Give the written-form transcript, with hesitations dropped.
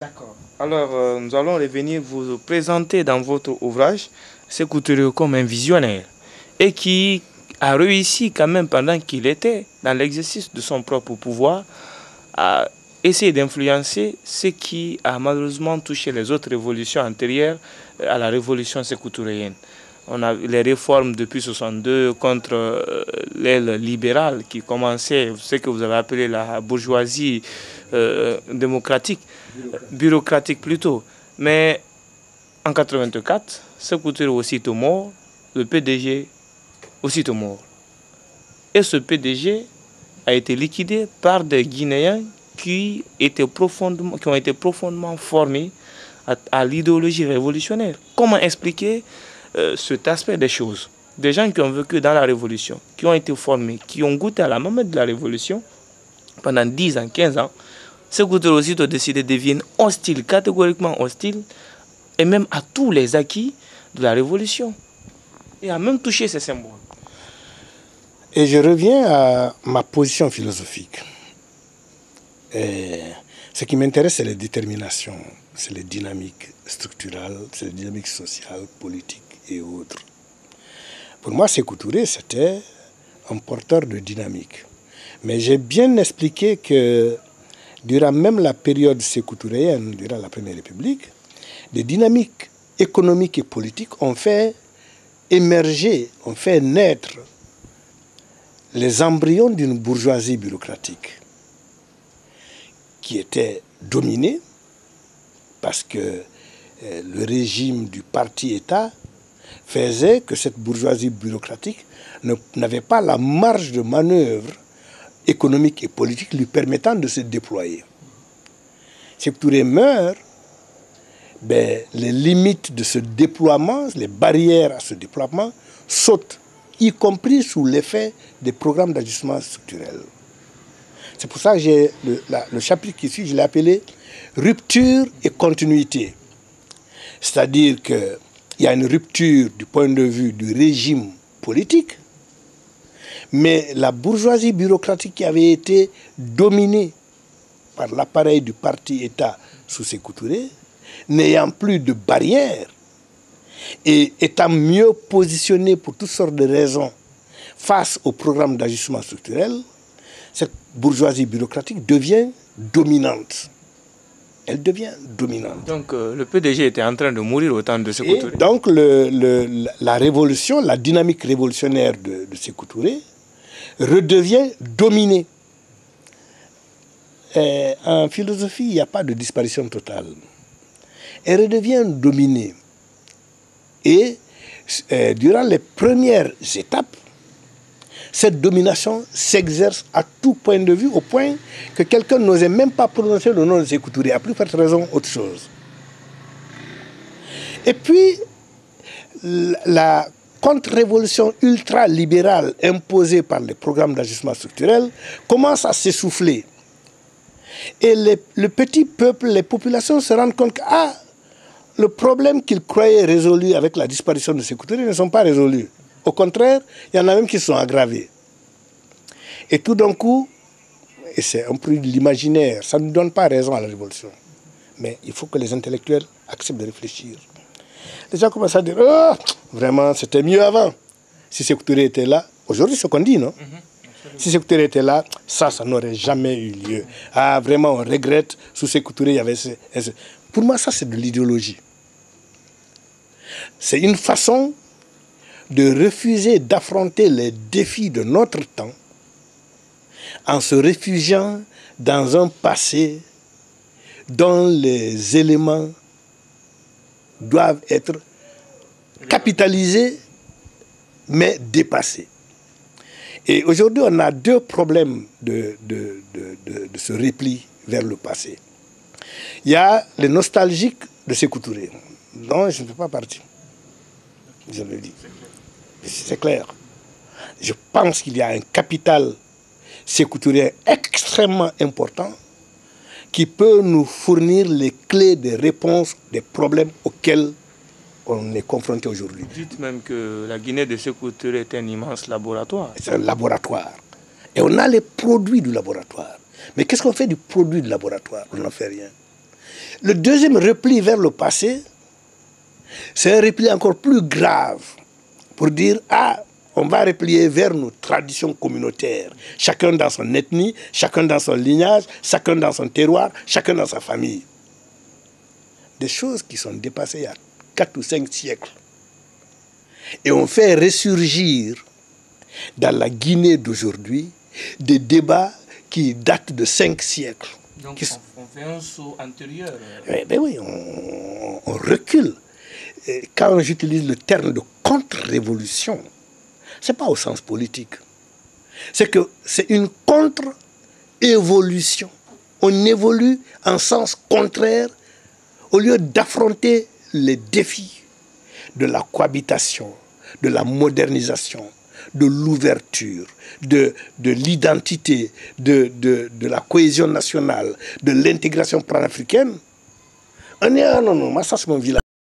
D'accord. Alors, nous allons revenir vous présenter dans votre ouvrage Sékou Touré comme un visionnaire et qui a réussi quand même pendant qu'il était dans l'exercice de son propre pouvoir à essayer d'influencer ce qui a malheureusement touché les autres révolutions antérieures à la révolution sékou-touréenne. On a les réformes depuis 62 contre l'aile libérale qui commençait, ce que vous avez appelé la bourgeoisie démocratique, bureaucratique plutôt. Mais en 84, Sékou Touré aussitôt mort, le PDG aussitôt mort. Et ce PDG a été liquidé par des Guinéens qui ont été profondément formés à l'idéologie révolutionnaire. Comment expliquer cet aspect des choses? Des gens qui ont vécu dans la révolution, qui ont été formés, qui ont goûté à la mamelle de la révolution pendant 10 ans, 15 ans, Sékou Touré aussitôt décidé de devenir hostile, catégoriquement hostile, et même à tous les acquis de la révolution. Et a même touché ces symboles. Et je reviens à ma position philosophique. Ce qui m'intéresse, c'est les déterminations, c'est les dynamiques structurales, c'est les dynamiques sociales, politiques et autres. Pour moi, Sékou Touré, c'était un porteur de dynamique. Mais j'ai bien expliqué que durant même la période sékou-touréenne, durant la Première République, des dynamiques économiques et politiques ont fait émerger, ont fait naître les embryons d'une bourgeoisie bureaucratique qui était dominée parce que le régime du parti-État faisait que cette bourgeoisie bureaucratique n'avait pas la marge de manœuvre économique et politique lui permettant de se déployer. Sékou Touré meurt, les limites de ce déploiement, les barrières à ce déploiement sautent, y compris sous l'effet des programmes d'ajustement structurel. C'est pour ça que le chapitre qui suit, je l'ai appelé « Rupture et continuité ». C'est-à-dire qu'il y a une rupture du point de vue du régime politique, mais la bourgeoisie bureaucratique qui avait été dominée par l'appareil du parti-État sous Sékou Touré, n'ayant plus de barrières et étant mieux positionnée pour toutes sortes de raisons face au programme d'ajustement structurel, cette bourgeoisie bureaucratique devient dominante. Elle devient dominante. Donc le PDG était en train de mourir au temps de Sékou Touré. Et donc la révolution, la dynamique révolutionnaire de Sékou Touré redevient dominée. En philosophie, il n'y a pas de disparition totale. Elle redevient dominée. Et durant les premières étapes, cette domination s'exerce à tout point de vue, au point que quelqu'un n'osait même pas prononcer le nom de Sékou Touré, à plus forte raison autre chose. Et puis, la contre-révolution ultra-libérale imposée par les programmes d'ajustement structurel commence à s'essouffler. Et le petit peuple, les populations se rendent compte que le problème qu'ils croyaient résolu avec la disparition de Sékou Touré ne sont pas résolus. Au contraire, il y en a même qui sont aggravés. Et tout d'un coup, et c'est un peu de l'imaginaire, ça ne donne pas raison à la révolution. Mais il faut que les intellectuels acceptent de réfléchir. Les gens commencent à dire « Oh, vraiment, c'était mieux avant. Si Sékou Touré était là, aujourd'hui, c'est ce qu'on dit, non? Si Sékou Touré était là, ça n'aurait jamais eu lieu. Ah, vraiment, on regrette, sous Sékou Touré, il y avait... Pour moi, ça, c'est de l'idéologie. C'est une façon de refuser d'affronter les défis de notre temps en se réfugiant dans un passé dont les éléments doivent être capitalisés mais dépassés. Et aujourd'hui, on a deux problèmes de ce repli vers le passé. Il y a les nostalgiques de Sékou Touré, dont je ne fais pas partie. Je le dis. C'est clair. Je pense qu'il y a un capital sékou-tourien extrêmement important qui peut nous fournir les clés des réponses des problèmes auxquels on est confronté aujourd'hui. Vous dites même que la Guinée de Sékou Touré est un immense laboratoire. C'est un laboratoire. Et on a les produits du laboratoire. Mais qu'est-ce qu'on fait du produit du laboratoire? On n'en fait rien. Le deuxième repli vers le passé, c'est un repli encore plus grave pour dire, ah, on va replier vers nos traditions communautaires, chacun dans son ethnie, chacun dans son lignage, chacun dans son terroir, chacun dans sa famille. Des choses qui sont dépassées il y a 4 ou 5 siècles. Et on fait ressurgir dans la Guinée d'aujourd'hui des débats qui datent de 5 siècles. Donc on fait un saut antérieur. Ben oui, on recule. Et quand j'utilise le terme de contre-révolution, ce n'est pas au sens politique. C'est que c'est une contre-évolution. On évolue en sens contraire au lieu d'affronter les défis de la cohabitation, de la modernisation, de l'ouverture, de l'identité, de la cohésion nationale, de l'intégration panafricaine. On est, ah non, moi ça c'est mon village.